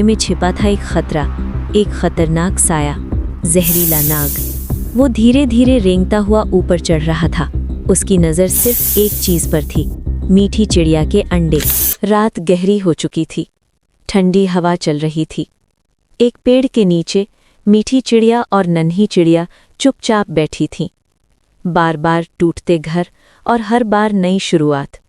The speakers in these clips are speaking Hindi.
में छिपा था एक खतरा, एक खतरनाक साया, जहरीला नाग। वो धीरे धीरे रेंगता हुआ ऊपर चढ़ रहा था। उसकी नज़र सिर्फ एक चीज़ पर थी, मीठी चिड़िया के अंडे। रात गहरी हो चुकी थी, ठंडी हवा चल रही थी। एक पेड़ के नीचे मीठी चिड़िया और नन्ही चिड़िया चुपचाप बैठी थीं। बार बार टूटते घर और हर बार नई शुरुआत।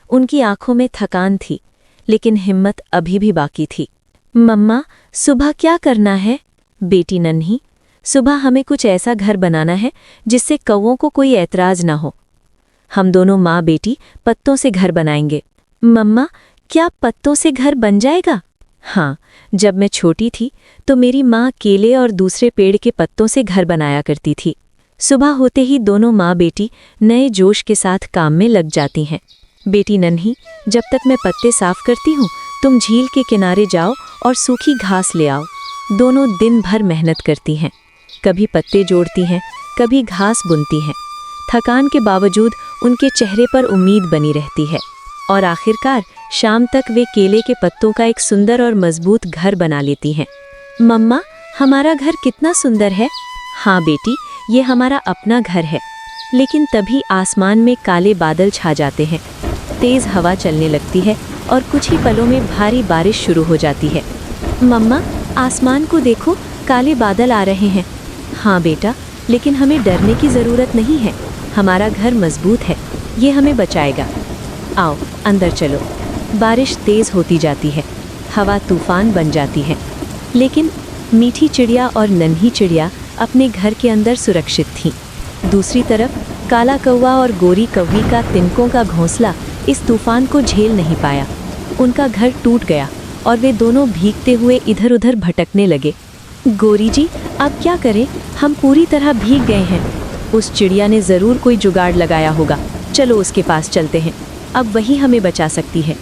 उनकी आंखों में थकान थी, लेकिन हिम्मत अभी भी बाकी थी। मम्मा, सुबह क्या करना है? बेटी नन्ही, सुबह हमें कुछ ऐसा घर बनाना है जिससे कौवों को कोई ऐतराज ना हो। हम दोनों माँ बेटी पत्तों से घर बनाएंगे। मम्मा, क्या पत्तों से घर बन जाएगा? हाँ, जब मैं छोटी थी तो मेरी माँ केले और दूसरे पेड़ के पत्तों से घर बनाया करती थी। सुबह होते ही दोनों माँ बेटी नए जोश के साथ काम में लग जाती हैं। बेटी नन्ही, जब तक मैं पत्ते साफ करती हूँ, तुम झील के किनारे जाओ और सूखी घास ले आओ। दोनों दिन भर मेहनत करती हैं, कभी पत्ते जोड़ती हैं, कभी घास बुनती हैं। थकान के बावजूद उनके चेहरे पर उम्मीद बनी रहती है और आखिरकार शाम तक वे केले के पत्तों का एक सुंदर और मजबूत घर बना लेती हैं। मम्मा, हमारा घर कितना सुंदर है। हाँ बेटी, ये हमारा अपना घर है। लेकिन तभी आसमान में काले बादल छा जाते हैं। तेज हवा चलने लगती है और कुछ ही पलों में भारी बारिश शुरू हो जाती है। मम्मा, आसमान को देखो, काले बादल आ रहे हैं। हाँ बेटा, लेकिन हमें डरने की ज़रूरत नहीं है। हमारा घर मजबूत है, ये हमें बचाएगा। आओ अंदर चलो। बारिश तेज़ होती जाती है, हवा तूफान बन जाती है, लेकिन मीठी चिड़िया और नन्ही चिड़िया अपने घर के अंदर सुरक्षित थीं। दूसरी तरफ काला कौवा और गोरी कौवी का तिनकों का घोंसला इस तूफान को झेल नहीं पाया। उनका घर टूट गया और वे दोनों भीगते हुए इधर उधर भटकने लगे। गोरी जी, अब क्या करें? हम पूरी तरह भीग गए हैं। उस चिड़िया ने ज़रूर कोई जुगाड़ लगाया होगा। चलो उसके पास चलते हैं, अब वही हमें बचा सकती है।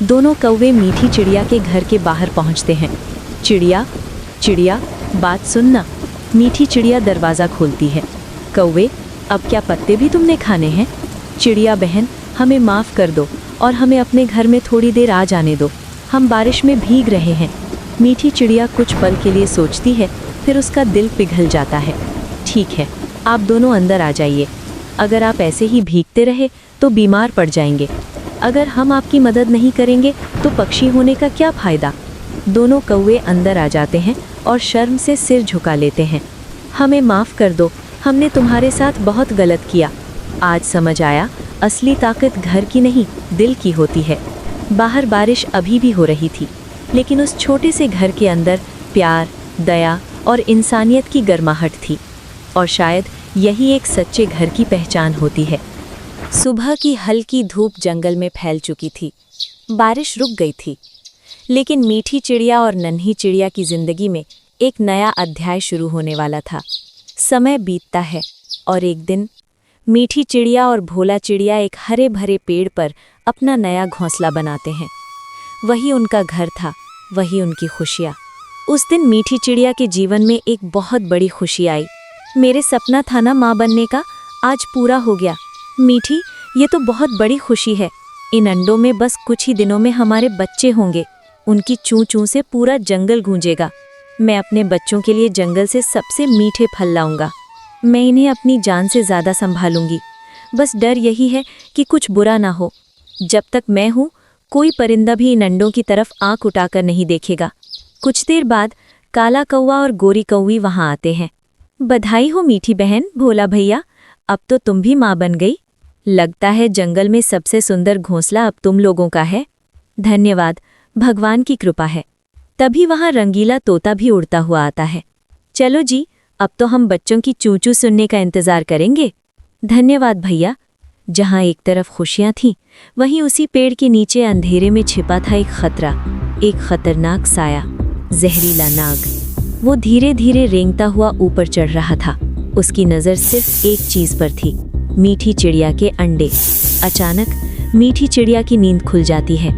दोनों कौवे मीठी चिड़िया के घर के बाहर पहुंचते हैं। चिड़िया, चिड़िया, बात सुनना। मीठी चिड़िया दरवाज़ा खोलती है। कौवे, अब क्या पत्ते भी तुमने खाने हैं? चिड़िया बहन, हमें माफ़ कर दो और हमें अपने घर में थोड़ी देर आ जाने दो। हम बारिश में भीग रहे हैं। मीठी चिड़िया कुछ पल के लिए सोचती है, फिर उसका दिल पिघल जाता है। ठीक है, आप दोनों अंदर आ जाइए। अगर आप ऐसे ही भीगते रहे तो बीमार पड़ जाएंगे। अगर हम आपकी मदद नहीं करेंगे तो पक्षी होने का क्या फ़ायदा? दोनों कौवे अंदर आ जाते हैं और शर्म से सिर झुका लेते हैं। हमें माफ़ कर दो, हमने तुम्हारे साथ बहुत गलत किया। आज समझ आया, असली ताकत घर की नहीं, दिल की होती है। बाहर बारिश अभी भी हो रही थी, लेकिन उस छोटे से घर के अंदर प्यार, दया और इंसानियत की गर्माहट थी। और शायद यही एक सच्चे घर की पहचान होती है। सुबह की हल्की धूप जंगल में फैल चुकी थी। बारिश रुक गई थी, लेकिन मीठी चिड़िया और नन्ही चिड़िया की जिंदगी में एक नया अध्याय शुरू होने वाला था। समय बीतता है और एक दिन मीठी चिड़िया और भोला चिड़िया एक हरे भरे पेड़ पर अपना नया घोंसला बनाते हैं। वही उनका घर था, वही उनकी खुशियाँ। उस दिन मीठी चिड़िया के जीवन में एक बहुत बड़ी खुशी आई। मेरे सपना था ना माँ बनने का, आज पूरा हो गया। मीठी, ये तो बहुत बड़ी खुशी है। इन अंडों में बस कुछ ही दिनों में हमारे बच्चे होंगे। उनकी चूं चूं से पूरा जंगल गूंजेगा। मैं अपने बच्चों के लिए जंगल से सबसे मीठे फल लाऊंगा। मैं इन्हें अपनी जान से ज़्यादा संभालूंगी। बस डर यही है कि कुछ बुरा ना हो। जब तक मैं हूँ, कोई परिंदा भी इन अंडों की तरफ आंख उठाकर नहीं देखेगा। कुछ देर बाद काला कौवा और गोरी कौवी वहाँ आते हैं। बधाई हो मीठी बहन, भोला भैया, अब तो तुम भी माँ बन गई। लगता है जंगल में सबसे सुंदर घोंसला अब तुम लोगों का है। धन्यवाद, भगवान की कृपा है। तभी वहाँ रंगीला तोता भी उड़ता हुआ आता है। चलो जी, अब तो हम बच्चों की चूं चूं सुनने का इंतज़ार करेंगे। धन्यवाद भैया। जहाँ एक तरफ खुशियाँ थीं, वहीं उसी पेड़ के नीचे अंधेरे में छिपा था एक खतरा, एक खतरनाक साया, जहरीला नाग। वो धीरे धीरे रेंगता हुआ ऊपर चढ़ रहा था। उसकी नज़र सिर्फ एक चीज़ पर थी, मीठी चिड़िया के अंडे। अचानक मीठी चिड़िया की नींद खुल जाती है।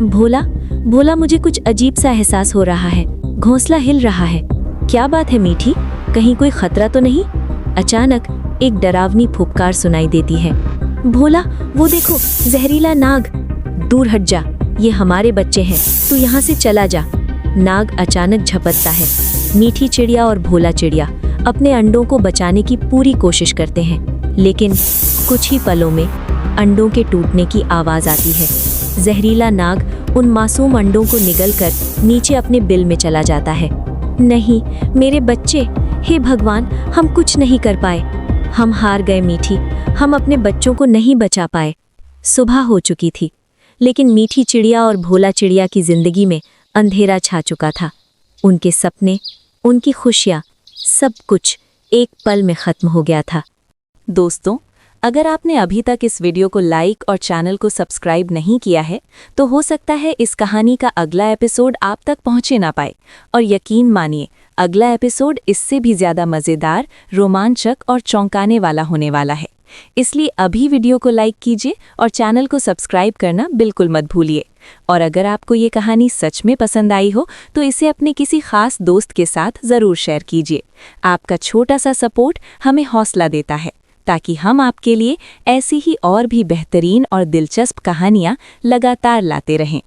भोला, भोला, मुझे कुछ अजीब सा एहसास हो रहा है। घोंसला हिल रहा है। क्या बात है मीठी, कहीं कोई खतरा तो नहीं? अचानक एक डरावनी फुफकार सुनाई देती है। भोला, वो देखो, जहरीला नाग। दूर हट जा, ये हमारे बच्चे हैं, तू यहाँ से चला जा। नाग अचानक झपटता है। मीठी चिड़िया और भोला चिड़िया अपने अंडों को बचाने की पूरी कोशिश करते हैं, लेकिन कुछ ही पलों में अंडों के टूटने की आवाज़ आती है। जहरीला नाग उन मासूम अंडों को निगलकर नीचे अपने बिल में चला जाता है। नहीं, मेरे बच्चे, हे भगवान, हम कुछ नहीं कर पाए। हम हार गए मीठी, हम अपने बच्चों को नहीं बचा पाए। सुबह हो चुकी थी, लेकिन मीठी चिड़िया और भोला चिड़िया की जिंदगी में अंधेरा छा चुका था। उनके सपने, उनकी खुशियाँ, सब कुछ एक पल में खत्म हो गया था। दोस्तों, अगर आपने अभी तक इस वीडियो को लाइक और चैनल को सब्सक्राइब नहीं किया है, तो हो सकता है इस कहानी का अगला एपिसोड आप तक पहुंचे ना पाए। और यकीन मानिए, अगला एपिसोड इससे भी ज़्यादा मज़ेदार, रोमांचक और चौंकाने वाला होने वाला है। इसलिए अभी वीडियो को लाइक कीजिए और चैनल को सब्सक्राइब करना बिल्कुल मत भूलिए। और अगर आपको ये कहानी सच में पसंद आई हो, तो इसे अपने किसी खास दोस्त के साथ ज़रूर शेयर कीजिए। आपका छोटा सा सपोर्ट हमें हौसला देता है, ताकि हम आपके लिए ऐसी ही और भी बेहतरीन और दिलचस्प कहानियाँ लगातार लाते रहें।